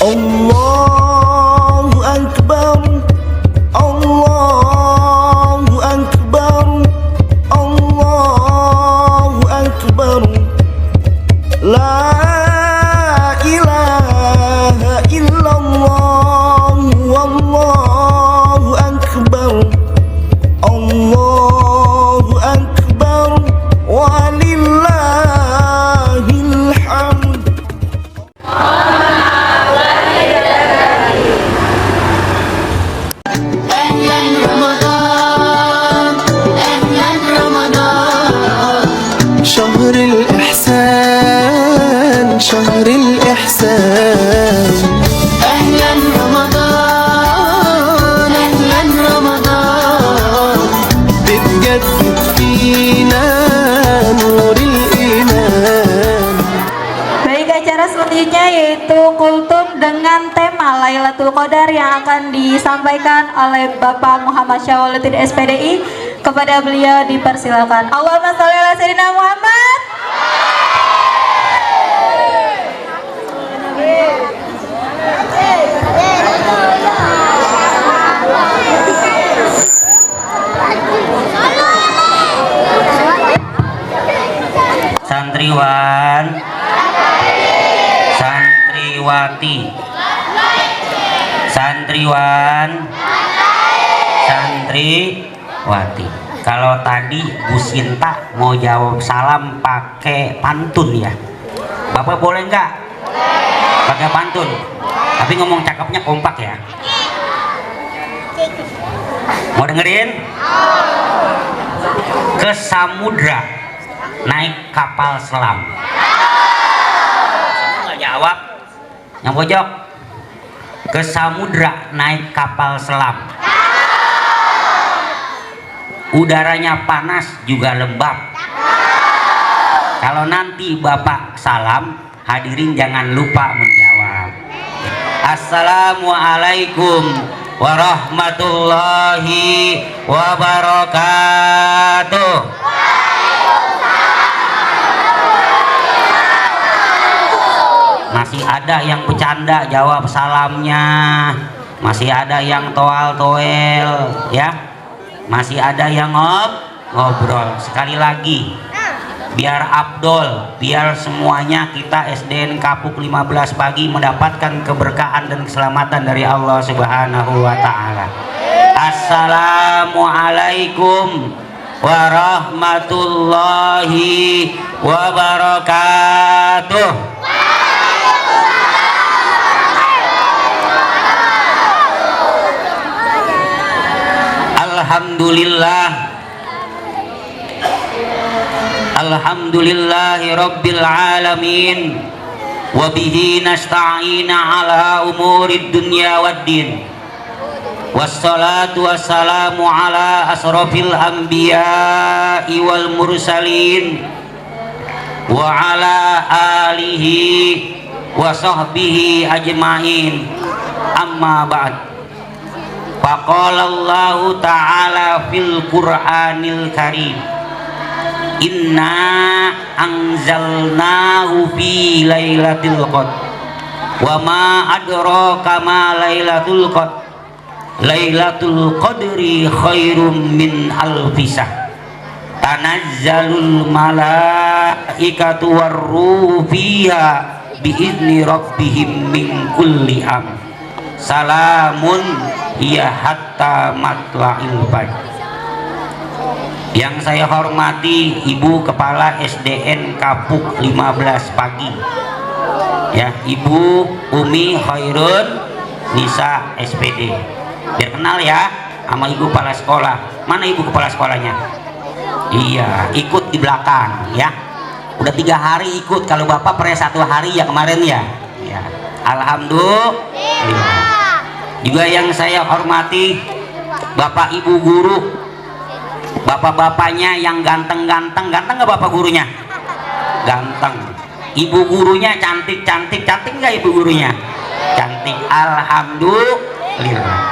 Allahu Akbar, Allahu Akbar, Allahu Akbar. La ilaha illallah, wallahu akbar, Allahu akbar, walillahil hamd. شهر الإحسان، شهر الإحسان. أهلا رمضان، أهلا رمضان، بتجدد فينا نور الإيمان. Baik, acara selanjutnya yaitu kultum dengan tema Lailatul Qadar yang akan disampaikan oleh Bapak Muhammad Syawaludin SPDI. Kepada beliau dipersilakan. Allahumma sholli ala sayyidina Muhammad. Santriwan, santriwati, santriwan, santriwati. Kalau tadi Bu Sinta mau jawab salam pakai pantun ya, Bapak boleh nggak? Pakai pantun, tapi ngomong cakepnya kompak ya. Mau dengerin? Ke samudra naik kapal selam. Nggak jawab, yang pojok. Ke samudra naik kapal selam. Udaranya panas juga lembab. Kalau nanti Bapak salam, hadirin jangan lupa menjawab. Assalamualaikum warahmatullahi wabarakatuh. Masih ada yang bercanda jawab salamnya, masih ada yang toel-toel ya, masih ada yang ngobrol. Sekali lagi, biar abdol, biar semuanya kita SDN Kapuk 15 pagi mendapatkan keberkahan dan keselamatan dari Allah Subhanahu wa Ta'ala. Assalamualaikum warahmatullahi wabarakatuh. Alhamdulillah, alhamdulillahi rabbil alamin, wabihi nasta'ina ala umurid dunya waddin, wassalatu wassalamu ala asrafil anbiya'i wal mursalin, wa ala alihi wa sahbihi ajma'in, amma ba'd. Faqala Allah Ta'ala fil Qur'anil Karim, inna anzalnahu fi lailatul qadr wa ma adraka ma lailatul qadr, lailatul qadri khairum min alfisah, tanazzalul malaikatu warruhu fiha biizni rabbihim min kulli am, salamun hiya hatta matla'il fajr. Yang saya hormati Ibu Kepala SDN Kapuk 15 pagi ya, Ibu Umi Khairun Nisa SPD. Biar kenal ya sama Ibu Kepala Sekolah. Mana Ibu Kepala Sekolahnya? Iya, ikut di belakang ya. Udah 3 hari ikut. Kalau Bapak pernah 1 hari ya kemarin ya. Ya. Alhamdulillah. Juga yang saya hormati Bapak Ibu guru, bapak-bapaknya yang ganteng-ganteng. Ganteng nggak bapak gurunya? Ganteng. Ibu gurunya cantik-cantik. Cantik nggak ibu gurunya? Cantik. Alhamdulillah.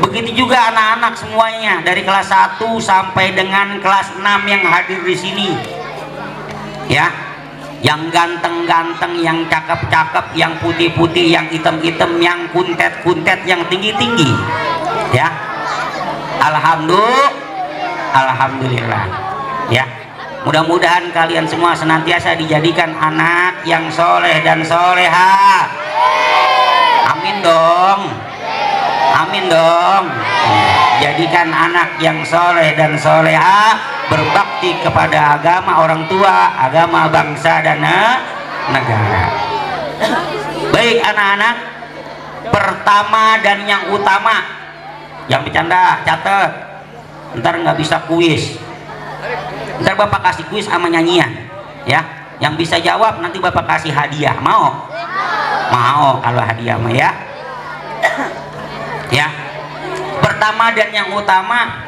Begitu juga anak-anak semuanya dari kelas 1 sampai dengan kelas 6 yang hadir di sini. Ya. yang ganteng-ganteng, yang cakep-cakep, yang putih-putih, yang hitam-hitam, yang kuntet-kuntet, yang tinggi-tinggi. Ya. Alhamdulillah. Ya. Mudah-mudahan kalian semua senantiasa dijadikan anak yang soleh dan soleha. Amin dong. Amin dong. Jadikan anak yang soleh dan soleha, berbakti kepada agama orang tua, agama bangsa dan negara. Baik anak-anak, pertama dan yang utama, yang bercanda catat, ntar nggak bisa kuis. Ntar bapak kasih kuis sama nyanyian, ya. Yang bisa jawab nanti bapak kasih hadiah. Mau? Mau kalau hadiah mah ya. Ya. Pertama dan yang utama,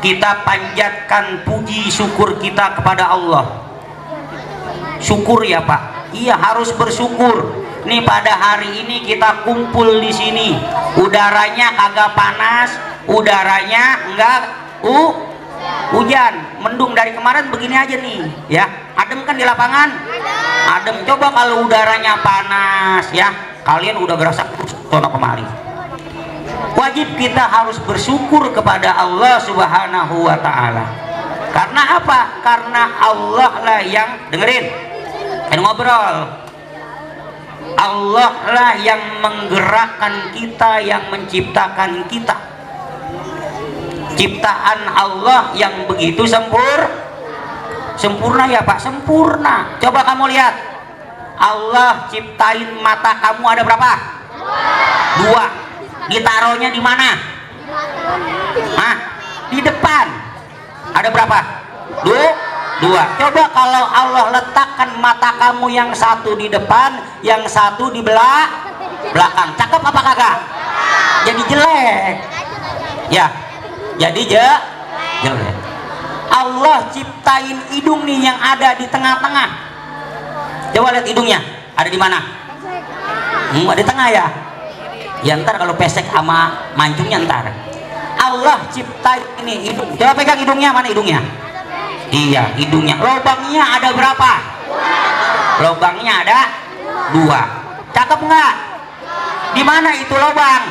kita panjatkan puji syukur kita kepada Allah. Syukur ya Pak. Iya harus bersyukur. Nih pada hari ini kita kumpul di sini. Udaranya kagak panas, udaranya enggak hujan, mendung dari kemarin begini aja nih, ya. Adem kan di lapangan? Adem. Coba kalau udaranya panas, ya, kalian udah gerasak sono kemari. Wajib kita harus bersyukur kepada Allah Subhanahu wa Ta'ala. Karena apa? Karena Allah lah yang dengerin, kan ngobrol. Allah lah yang menggerakkan kita, yang menciptakan kita. Ciptaan Allah yang begitu sempurna ya Pak, sempurna. Coba kamu lihat, Allah ciptain mata kamu ada berapa? Dua. Ditaruhnya di mana? Hah? Di depan. Ada berapa? Dua. Coba kalau Allah letakkan mata kamu yang satu di depan, yang satu di belakang, cakep apa kagak? Jadi jelek. Ya. Jadi jelek. Allah ciptain hidung nih yang ada di tengah-tengah. Coba lihat hidungnya, ada di mana? Ada di tengah ya. Ya ntar kalau pesek sama mancungnya ntar. Allah ciptain ini hidung. Coba pegang hidungnya, mana hidungnya? Iya, hidungnya. Lubangnya ada berapa? Lubangnya ada 2. Cakep nggak? Di mana itu lubang?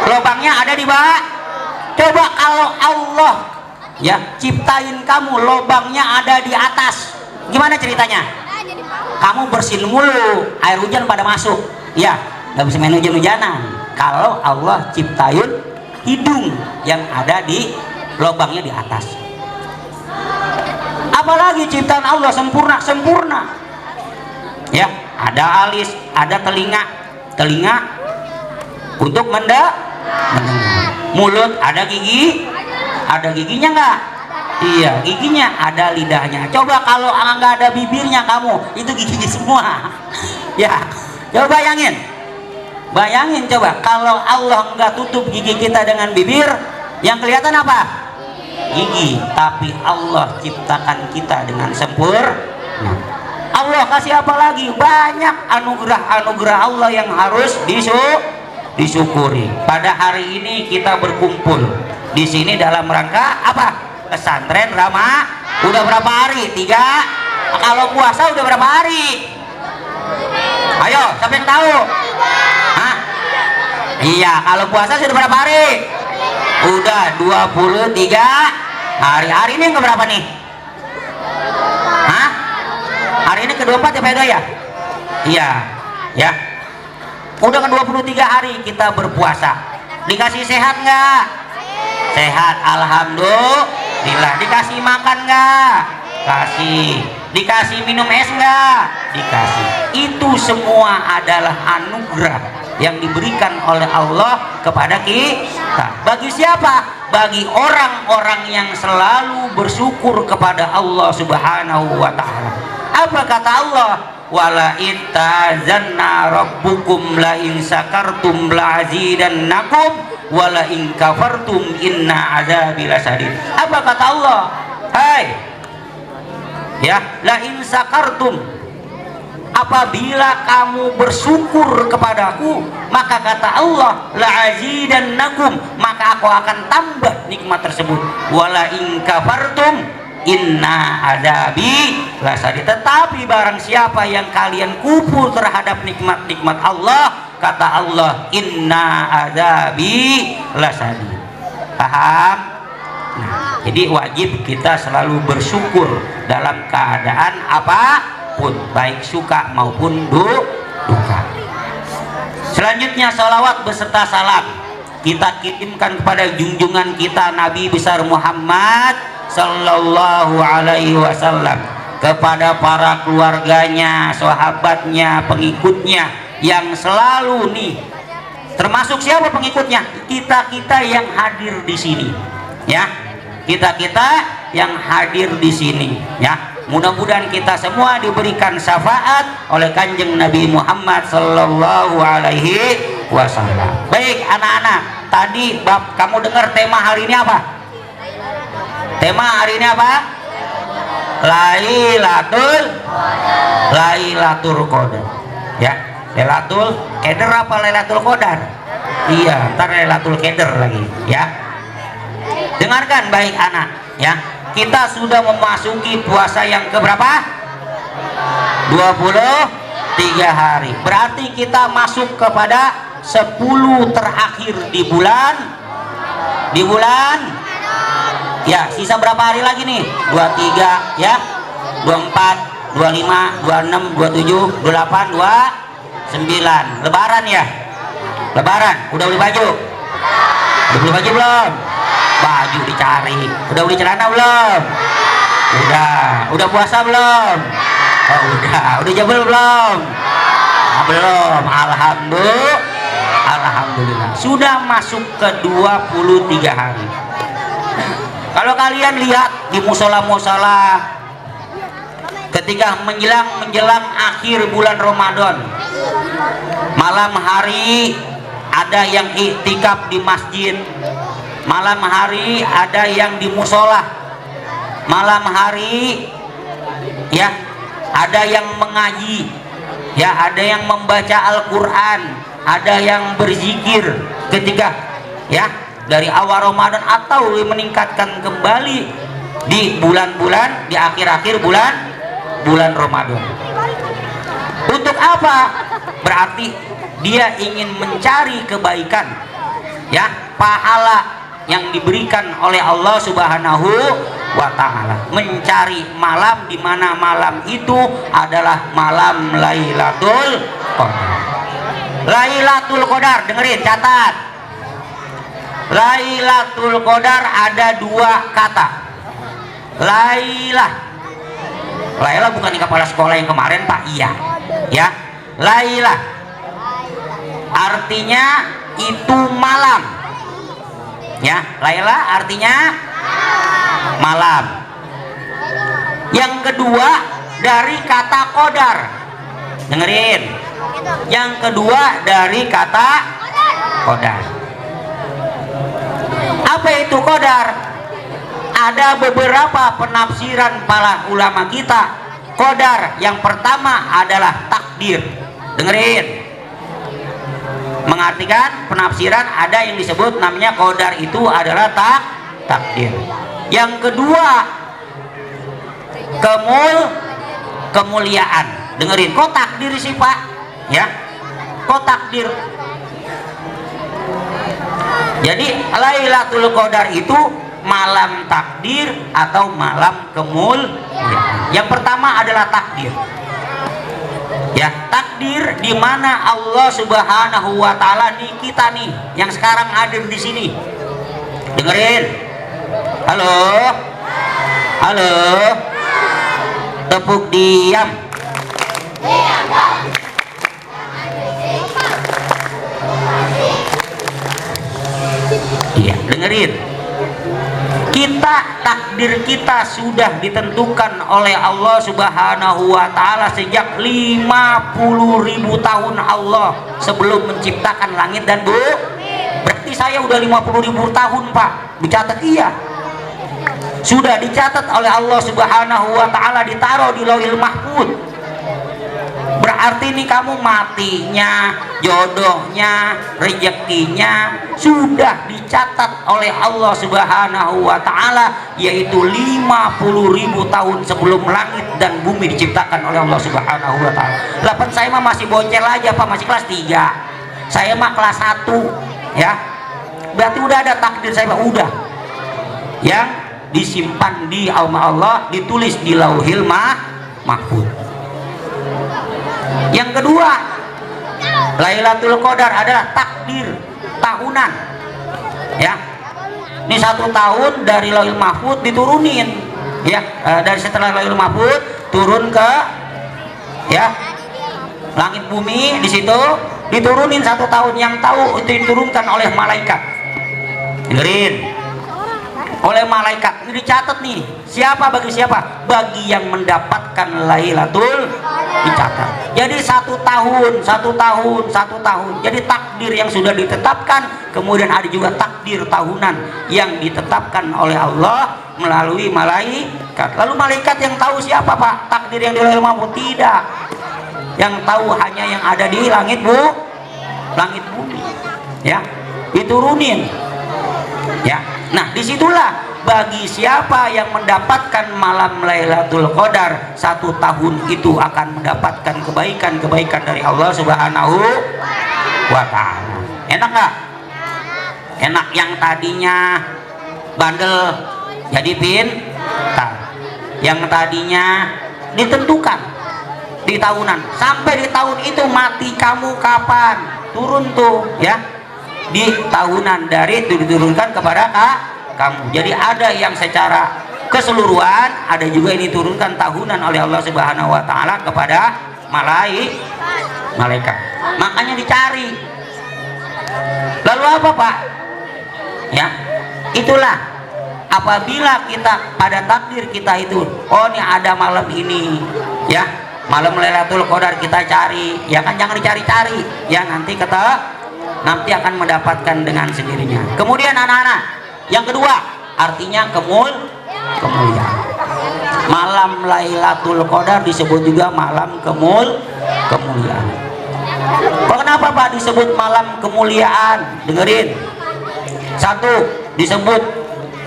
Lubangnya ada di bawah. Coba kalau Allah ya ciptain kamu lubangnya ada di atas, gimana ceritanya? Kamu bersin mulu, air hujan pada masuk, ya nggak bisa main hujan-hujanan. Kalau Allah ciptain hidung yang ada di lubangnya di atas, apalagi ciptaan Allah sempurna. Ya, ada alis, ada telinga untuk mendengar. Mulut ada giginya nggak? Iya, giginya. Ada lidahnya. Coba kalau nggak ada bibirnya kamu, itu giginya semua. Ya, coba bayangin coba kalau Allah nggak tutup gigi kita dengan bibir, yang kelihatan apa? Gigi. Tapi Allah ciptakan kita dengan sempurna. Allah kasih apa lagi? Banyak anugerah Allah yang harus disyukuri. Pada hari ini kita berkumpul di sini dalam rangka apa? Pesantren Rama. Udah berapa hari? 3. Kalau puasa udah berapa hari? Ayo, siapa yang tahu? Hah? Iya, kalau puasa sudah berapa hari? Udah 23 hari. Hari ini ke berapa nih? Hah? Hari ini ke-24 ya Pak Edo ya? Iya, ya. Udah ke 23 hari kita berpuasa. Dikasih sehat nggak? Sehat, alhamdulillah. Dikasih makan nggak? Kasih. Dikasih minum es nggak? Dikasih. Itu semua adalah anugerah yang diberikan oleh Allah kepada kita. Bagi siapa? Bagi orang-orang yang selalu bersyukur kepada Allah Subhanahu wa Ta'ala. Apa kata Allah? Wala itazanna rabbukum la in sakartum la azidannakum wala in kafartum inna azabi lasadid. Apa kata Allah? Hai, ya, la in sakartum, apabila kamu bersyukur kepadaku, maka kata Allah la azidannakum, maka aku akan tambah nikmat tersebut. Wala in kafartum, inna adabi lasadid. Tetapi barang siapa yang kalian kufur terhadap nikmat-nikmat Allah, kata Allah, inna adabi lasadid. Paham? Nah, jadi wajib kita selalu bersyukur dalam keadaan apapun, baik suka maupun duka. Selanjutnya salawat beserta salam kita kirimkan kepada junjungan kita Nabi besar Muhammad sallallahu alaihi wasallam, kepada para keluarganya, sahabatnya, pengikutnya yang selalu nih, termasuk siapa pengikutnya? Kita-kita yang hadir di sini, ya. Kita-kita yang hadir di sini, ya. Mudah-mudahan kita semua diberikan syafaat oleh Kanjeng Nabi Muhammad sallallahu alaihi wasallam. Baik anak-anak, tadi bab kamu dengar tema hari ini apa? Tema hari ini apa? Lailatul Qadar. Ya, Lailatul Qadar apa Lailatul Qadar? Iya, ntar Lailatul Qadar lagi, ya. Dengarkan baik anak, ya. Kita sudah memasuki puasa yang keberapa? 23 hari. Berarti kita masuk kepada 10 terakhir di bulan ya, sisa berapa hari lagi nih? 23 ya, 24, 25, 26, 27, 28, 29. Lebaran ya? Lebaran. Udah beli baju? Udah beli baju belum? Baju dicari. Udah beli celana belum? Udah puasa belum? Oh udah jabel belum? Nah, belum. Alhamdulillah sudah masuk ke 23 hari. Kalau kalian lihat di musola-musola ketika menjelang akhir bulan Ramadan, malam hari ada yang iktikaf di masjid, malam hari ada yang di musola, malam hari ya ada yang mengaji, ya ada yang membaca Al-Quran, ada yang berzikir ketika ya dari awal Ramadan atau meningkatkan kembali di bulan-bulan di akhir-akhir bulan Ramadan. Untuk apa? Berarti dia ingin mencari kebaikan, ya, pahala yang diberikan oleh Allah Subhanahu wa Ta'ala, mencari malam di mana malam itu adalah malam Lailatul Qadar. Lailatul Qadar, dengerin, catat. Lailatul Qadar ada 2 kata. Lailah bukan di kepala sekolah yang kemarin Pak, iya ya. Lailah artinya itu malam, ya. Lailah artinya malam. Yang kedua dari kata qadar, dengerin, yang kedua dari kata qadar. Apa itu qadar? Ada beberapa penafsiran para ulama kita. Qadar yang pertama adalah takdir. Dengerin, mengartikan penafsiran ada yang disebut namanya qadar itu adalah takdir. Yang kedua kemuliaan. Dengerin, kok takdir sih Pak? Ya, kok takdir? Jadi Lailatul Qadar itu malam takdir atau malam kemuliaan. Yang pertama adalah takdir. Ya, takdir di mana Allah Subhanahu wa Ta'ala nih, kita nih yang sekarang hadir di sini. Dengerin. Halo. Tepuk diam. Iya, dengerin. Takdir kita sudah ditentukan oleh Allah Subhanahu wa Ta'ala sejak 50.000 tahun Allah sebelum menciptakan langit dan bumi. Berarti saya udah 50.000 tahun Pak dicatat. Iya, sudah dicatat oleh Allah Subhanahu wa Ta'ala, ditaruh di Lauhil Mahfuz. berarti nih kamu matinya, jodohnya, rezekinya sudah dicatat oleh Allah Subhanahu wa taala, yaitu 50.000 tahun sebelum langit dan bumi diciptakan oleh Allah Subhanahu wa taala. Lapan saya mah masih bocil aja Pak, masih kelas 3. Saya mah kelas 1 ya. Berarti udah ada takdir saya Pak, udah. Yang disimpan di Allah, ditulis di Lauhil Mahfuz. Yang kedua, Lailatul Qadar adalah takdir tahunan. Ya. Ini 1 tahun dari Lauhil Mahfuz diturunin, ya, dari setelah Lauhil Mahfuz turun ke ya langit bumi, di situ diturunin 1 tahun. Yang tahu itu diturunkan oleh malaikat. Dengerin. Oleh malaikat ini dicatat nih, siapa bagi siapa? Bagi yang mendapatkan Lailatul dicatat. Jadi 1 tahun, 1 tahun, 1 tahun. Jadi takdir yang sudah ditetapkan, kemudian ada juga takdir tahunan yang ditetapkan oleh Allah melalui malaikat. Lalu malaikat yang tahu siapa Pak? Takdir yang di Lauhil Mahfuz? Tidak. Yang tahu hanya yang ada di langit bumi. Ya, diturunin. Ya. Nah, disitulah bagi siapa yang mendapatkan malam Lailatul Qadar 1 tahun itu akan mendapatkan kebaikan-kebaikan dari Allah Subhanahu wa taala. Enak nggak? Enak. Yang tadinya bandel jadi pintar. Yang tadinya ditentukan di tahunan, sampai di tahun itu mati kamu kapan? Turun tuh ya. Di tahunan dari itu diturunkan kepada kamu. Jadi ada yang secara keseluruhan, ada juga yang diturunkan tahunan oleh Allah Subhanahu wa taala kepada malaikat. Makanya dicari. Lalu apa Pak? Ya, itulah apabila kita pada takdir kita itu, oh ini ada malam ini, ya, malam Lailatul Qadar kita cari, ya kan, jangan dicari-cari, ya nanti nanti akan mendapatkan dengan sendirinya. Kemudian anak-anak, yang kedua artinya kemuliaan. Malam Lailatul Qadar disebut juga malam kemuliaan. Kenapa Pak disebut malam kemuliaan? Dengerin. 1, disebut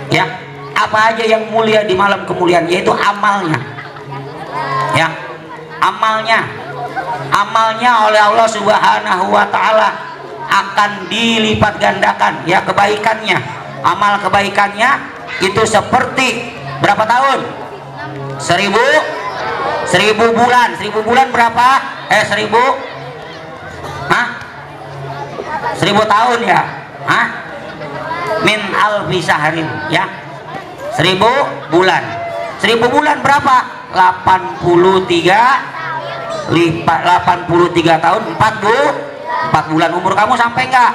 ya apa aja yang mulia di malam kemuliaan, yaitu amalnya. Ya, amalnya oleh Allah Subhanahu wa taala akan dilipat gandakan, ya, kebaikannya. Amal kebaikannya itu seperti berapa tahun? 1000 bulan. 1000 bulan berapa? 1000 tahun ya. Min alfi sahrin, ya. 1000 bulan. 1000 bulan berapa? 83 tahun, 4 bulan. Umur kamu sampai enggak?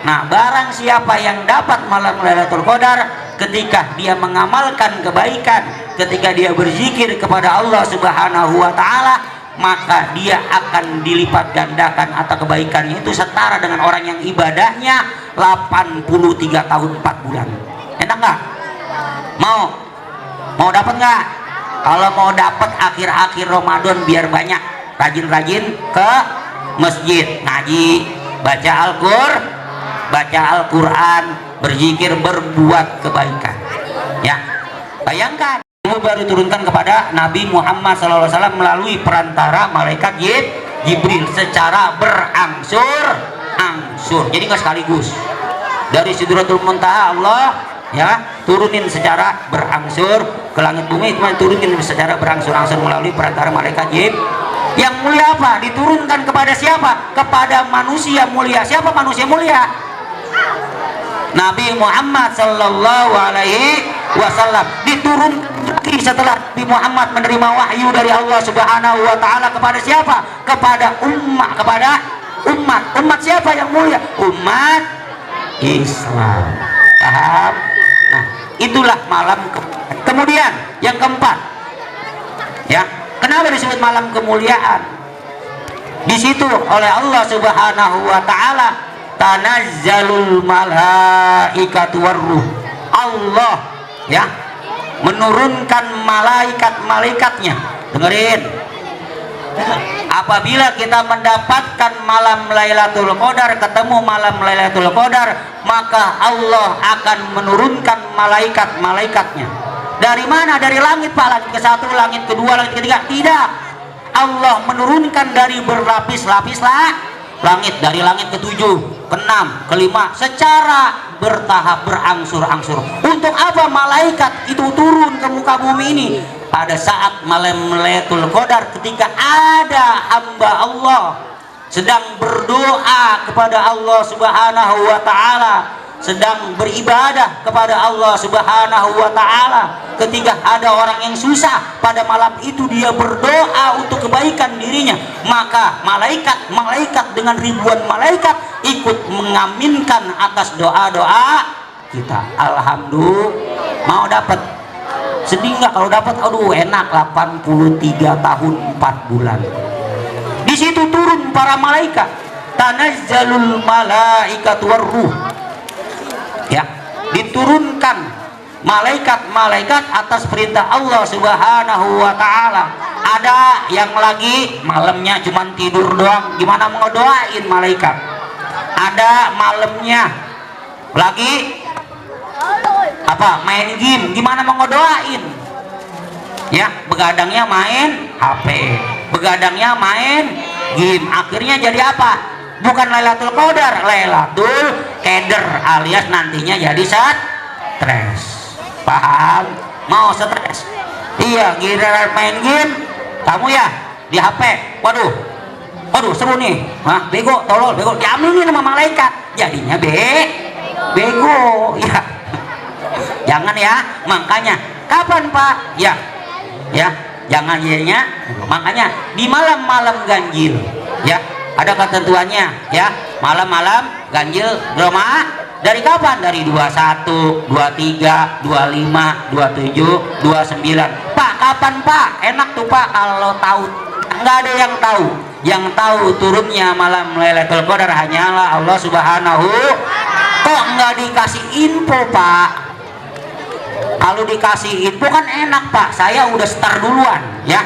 Nah, barang siapa yang dapat malam Lailatul Qadar ketika dia mengamalkan kebaikan, ketika dia berzikir kepada Allah Subhanahu wa taala, maka dia akan dilipat gandakan atau kebaikannya itu setara dengan orang yang ibadahnya 83 tahun 4 bulan. Enak nggak? Mau dapat nggak? Kalau mau dapat akhir-akhir Ramadan biar banyak, rajin-rajin ke masjid, ngaji, baca Al-Quran, berzikir, berbuat kebaikan. Ya, bayangkan itu baru turunkan kepada Nabi Muhammad SAW melalui perantara malaikat Jibril secara berangsur-angsur. Jadi nggak sekaligus. Dari Sidratul Muntaha Allah ya turunin secara berangsur ke langit bumi, itu turunin secara berangsur-angsur melalui perantara malaikat Jibril. Yang mulia apa? Diturunkan kepada siapa? Kepada manusia mulia. Siapa manusia mulia? Nabi Muhammad Sallallahu Alaihi Wasallam. Diturunkan setelah Nabi Muhammad menerima wahyu dari Allah Subhanahu Wa Taala kepada siapa? Kepada umat. Umat siapa yang mulia? Umat Islam. Paham? Nah, itulah malam kemudian yang keempat, ya. Kenapa disebut malam kemuliaan? Di situ oleh Allah Subhanahu wa taala tanazzalul malaikatu warruh. Allah ya menurunkan malaikat-malaikatnya. Dengerin. Apabila kita mendapatkan malam Lailatul Qadar, ketemu malam Lailatul Qadar, maka Allah akan menurunkan malaikat-malaikatnya. Dari mana? Dari langit Pak, langit ke-1, langit kedua, langit ketiga? Tidak. Allah menurunkan dari berlapis-lapis langit, dari langit ke-7, ke-6, ke-5, secara bertahap, berangsur-angsur. Untuk apa malaikat itu turun ke muka bumi ini? Pada saat malam Lailatul Qadar, ketika ada hamba Allah sedang berdoa kepada Allah Subhanahu wa taala, sedang beribadah kepada Allah Subhanahu wa taala, ketika ada orang yang susah, pada malam itu dia berdoa untuk kebaikan dirinya, maka malaikat dengan ribuan malaikat ikut mengaminkan atas doa-doa kita. Alhamdulillah. Mau dapat? Sedih nggak kalau dapat? Aduh enak, 83 tahun 4 bulan. Di situ turun para malaikat, tanazzalul malaikatu warruh, ya, diturunkan malaikat-malaikat atas perintah Allah Subhanahu wa taala. Ada yang lagi malamnya cuman tidur doang, gimana mau doain malaikat? Ada malamnya lagi apa, main game, gimana mau ngedoain? Ya, begadangnya main HP, begadangnya main game, akhirnya jadi apa? Bukan Lailatul Qadar, Lailatul Qadar, alias nantinya jadi stres. Paham? Mau stres? Iya, giliran main game kamu ya di HP, waduh seru nih, bego, tolol, bego, diaminin sama malaikat, jadinya bego, ya. Jangan ya, makanya kapan Pak? Ya, jangan jadinya. Makanya di malam-malam ganjil, ya, ada ketentuannya, ya. Malam-malam ganjil Roma dari kapan? Dari 21, 23, 25, 27, 29. Pak, kapan Pak? Enak tuh Pak kalau tahu. Nggak ada yang tahu. Yang tahu turunnya malam Lailatul Qadar hanyalah Allah Subhanahu. Kok nggak dikasih info Pak? Kalau dikasih info kan enak Pak, saya udah start duluan, ya.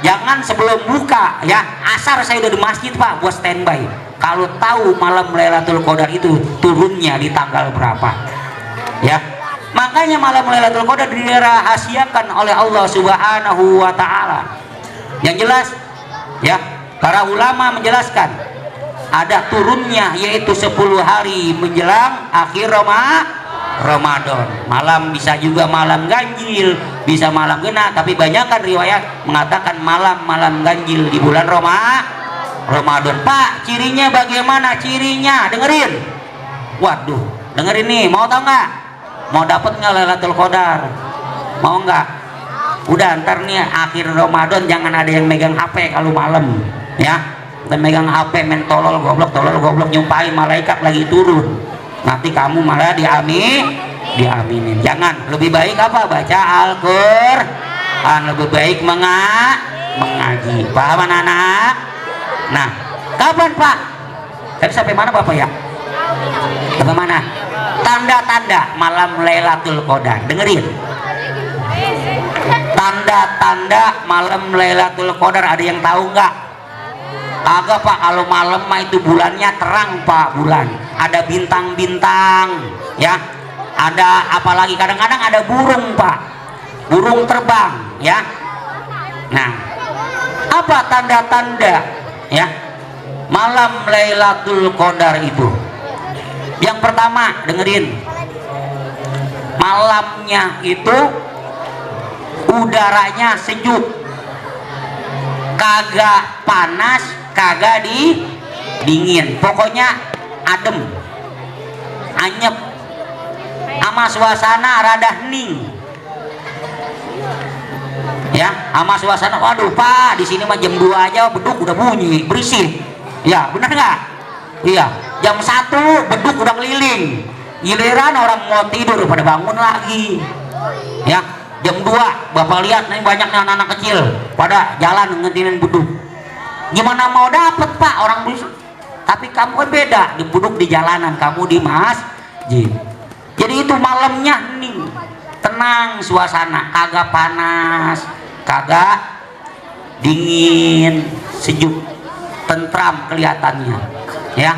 Jangan sebelum buka, ya, asar saya udah di masjid Pak buat standby. Kalau tahu malam Lailatul Qadar itu turunnya di tanggal berapa, ya. Makanya malam Lailatul Qadar dirahasiakan oleh Allah Subhanahu wa taala. Yang jelas, ya, para ulama menjelaskan ada turunnya yaitu 10 hari menjelang akhir Ramadan. Malam bisa juga malam ganjil, bisa malam genap, tapi banyakkan riwayat mengatakan malam-malam ganjil di bulan Ramadan. Pak, cirinya bagaimana? Cirinya dengerin. Waduh, dengerin nih, mau tahu nggak? Mau dapat nggak Lailatul Qadar? Mau nggak? Udah, ntar nih akhir Ramadan jangan ada yang megang HP kalau malam, ya. Dan megang HP main tolol goblok nyumpahin malaikat lagi turun. Nanti kamu malah diaminin. Jangan, lebih baik apa? Baca Al-Qur'an, lebih baik mengaji. Paham anak-anak? Nah, kapan Pak? Tadi sampai mana Bapak ya? Sampai mana? Tanda-tanda malam Lailatul Qadar. Dengerin. Tanda-tanda malam Lailatul Qadar ada yang tahu nggak? Agak Pak, kalau malam mah itu bulannya terang Pak, bulan. Ada bintang-bintang, ya. Ada apalagi kadang-kadang ada burung Pak. Burung terbang, ya. Nah, apa tanda-tanda, ya, malam Lailatul Qadar itu? Yang pertama, dengerin. Malamnya itu udaranya sejuk, kagak panas, kagak dingin, pokoknya adem, anyep, sama suasana rada hening, ya, sama suasana. Waduh Pak, di sini mah jam 2 aja beduk udah bunyi, berisik, ya, bener nggak? Iya, jam 1 beduk udah keliling, giliran orang mau tidur pada bangun lagi, ya. Jam 2 Bapak lihat nih banyaknya anak-anak kecil pada jalan ngetinin beduk. Gimana mau dapet Pak orang berisik? Tapi kamu kan beda, di beduk di jalanan, kamu di masjid. Jadi itu malamnya hening, tenang suasana, kagak panas, kagak dingin, sejuk, tentram kelihatannya, ya.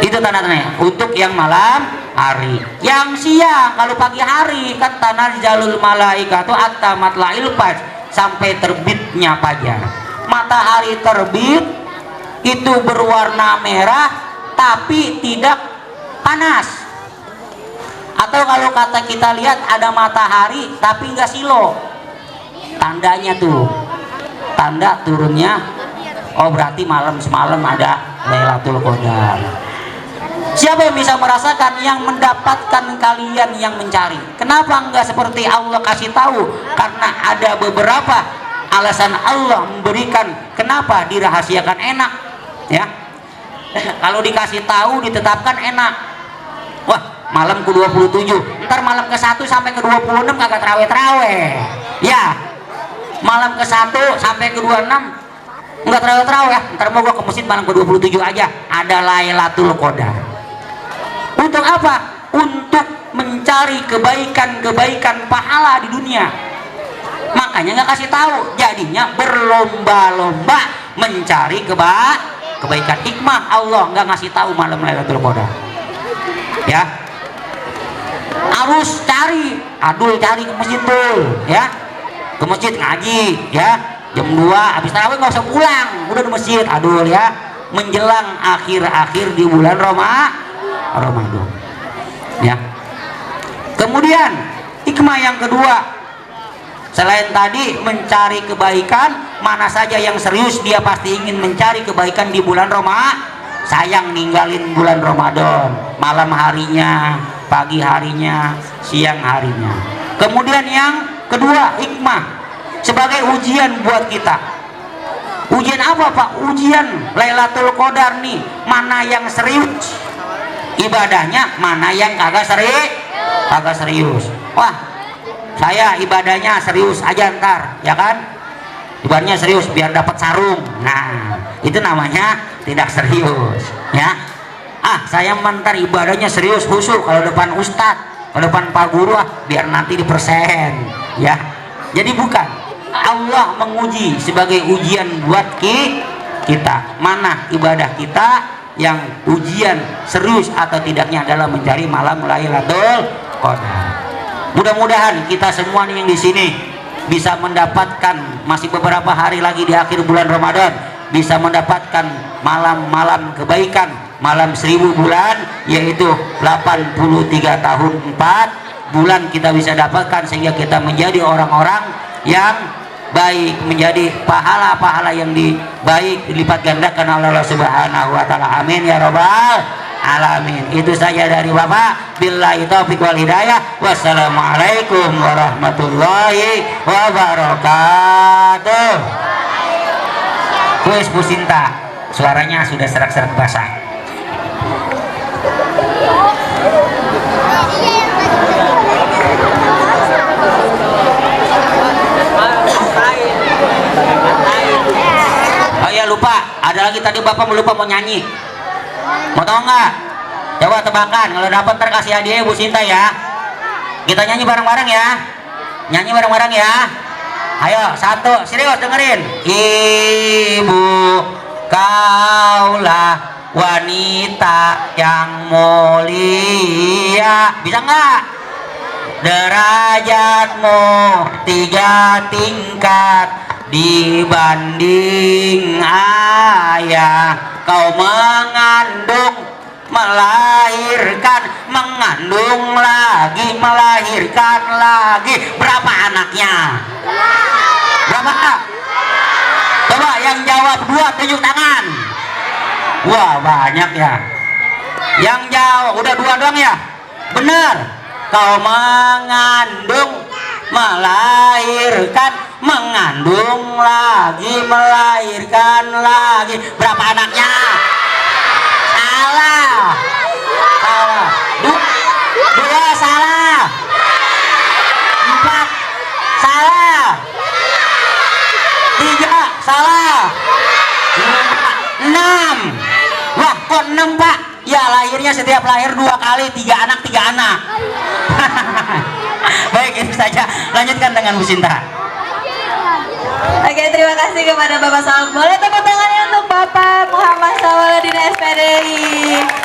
Itu tanda-tandanya untuk yang malam hari. Yang siang, kalau pagi hari kan tanazalul malaikatu hatta matla'il fajr, sampai terbitnya fajar. Matahari terbit itu berwarna merah tapi tidak panas. Atau kalau kata kita lihat ada matahari tapi enggak silo, tandanya tuh, tanda turunnya, oh berarti malam semalam ada Lailatul Qadar. Siapa yang bisa merasakan? Yang mendapatkan kalian yang mencari. Kenapa enggak seperti Allah kasih tahu? Karena ada beberapa alasan Allah memberikan kenapa dirahasiakan enak, ya. Kalau dikasih tahu ditetapkan enak. Wah, malam ke-27, ntar malam ke-1 sampai ke-26 kagak terawih-terawih, ya. Malam ke-1 sampai ke-26 enggak terawih-terawih, ya. Ntar mau gua ke masjid malam ke-27 aja ada Lailatul Qadar. Untuk apa? Untuk mencari kebaikan-kebaikan pahala di dunia. Makanya nggak kasih tahu, jadinya berlomba-lomba mencari kebaikan. Hikmah Allah nggak ngasih tahu malam Lailatul Qadar, ya. Harus cari, cari ke masjid tuh, ya. Ke masjid ngaji, ya. Jam 2 habis tarawih nggak usah pulang, udah di masjid, ya. Menjelang akhir-akhir di bulan Ramadan, ya. Kemudian hikmah yang kedua, selain tadi mencari kebaikan, mana saja yang serius dia pasti ingin mencari kebaikan di bulan Ramadan. Sayang ninggalin bulan Ramadan, malam harinya, pagi harinya, siang harinya. Kemudian yang kedua, hikmah sebagai ujian buat kita. Ujian apa Pak? Ujian Lailatul Qadar nih, mana yang serius ibadahnya, mana yang kagak serius. Wah, saya ibadahnya serius aja ntar, ya kan? Ibadahnya serius biar dapat sarung. Nah, itu namanya tidak serius, ya. Saya mentar ibadahnya serius khusyuk kalau depan ustadz, kalau depan pak guru, biar nanti dipersen, ya. Jadi bukan, Allah menguji sebagai ujian buat kita. Mana ibadah kita yang ujian serius atau tidaknya adalah mencari malam Lailatul Qadar. Mudah-mudahan kita semua nih yang di sini bisa mendapatkan, masih beberapa hari lagi di akhir bulan Ramadan, bisa mendapatkan malam-malam kebaikan, malam 1000 bulan, yaitu 83 tahun 4 bulan kita bisa dapatkan, sehingga kita menjadi orang-orang yang baik, menjadi pahala-pahala yang baik dilipat gandakan oleh Allah Subhanahu wa taala. Amin ya rabbal alamin. Itu saja dari Bapak. Billahi taufiq wal hidayah. Wassalamualaikum warahmatullahi wabarakatuh. Kuis Bu Sinta, suaranya sudah serak-serak basah. Oh ya, lupa, ada lagi tadi Bapak lupa mau nyanyi. Mau tahu nggak? Coba tebakan, kalau dapat ntar kasih hadiah Bu Sinta, ya. Kita nyanyi bareng-bareng, ya. Nyanyi bareng-bareng, ya. Ayo, 1, serius dengerin. Ibu, kaulah wanita yang mulia. Bisa nggak? Derajatmu 3 tingkat dibanding ayah. Kau mengandung, melahirkan, mengandung lagi, melahirkan lagi. Berapa anaknya? Berapa? Coba yang jawab 2 tunjuk tangan. Wah, banyak ya. Yang jawab udah 2 doang ya? Bener. Kau mengandung, melahirkan, mengandung lagi, melahirkan lagi. Berapa anaknya? Salah. Salah. 2 salah. 4 salah. 3 salah. 6. Wah, kok 6 Pak? Ya, lahirnya setiap lahir 2 kali, 3 anak, 3 anak. Baik, itu saja. Lanjutkan dengan Bu Sinta. kepada Bapak Salam. Boleh tepuk tangannya untuk Bapak Muhammad Syawaludin SPDI.